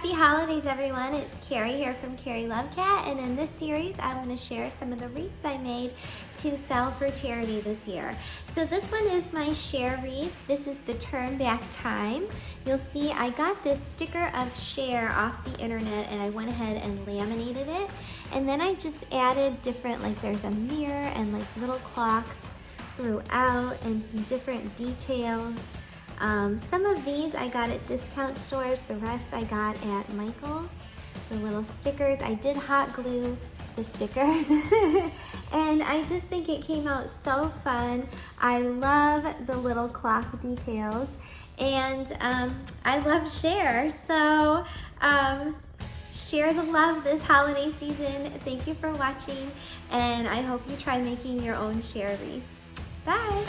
Happy holidays, everyone. It's Carrie here from Carrie Lovecat, and in this series I'm going to share some of the wreaths I made to sell for charity this year. So this one is my Cher wreath. This is the Turn Back Time. You'll see I got this sticker of Cher off the internet and I went ahead and laminated it, and then I just added different, like there's a mirror and like little clocks throughout and some different details. Some of these I got at discount stores, the rest I got at Michael's. The little stickers, I did hot glue the stickers and I just think it came out so fun. I love the little clock details, and I love Cher, so share the love this holiday season. Thank you for watching, and I hope you try making your own Cher wreath. Bye!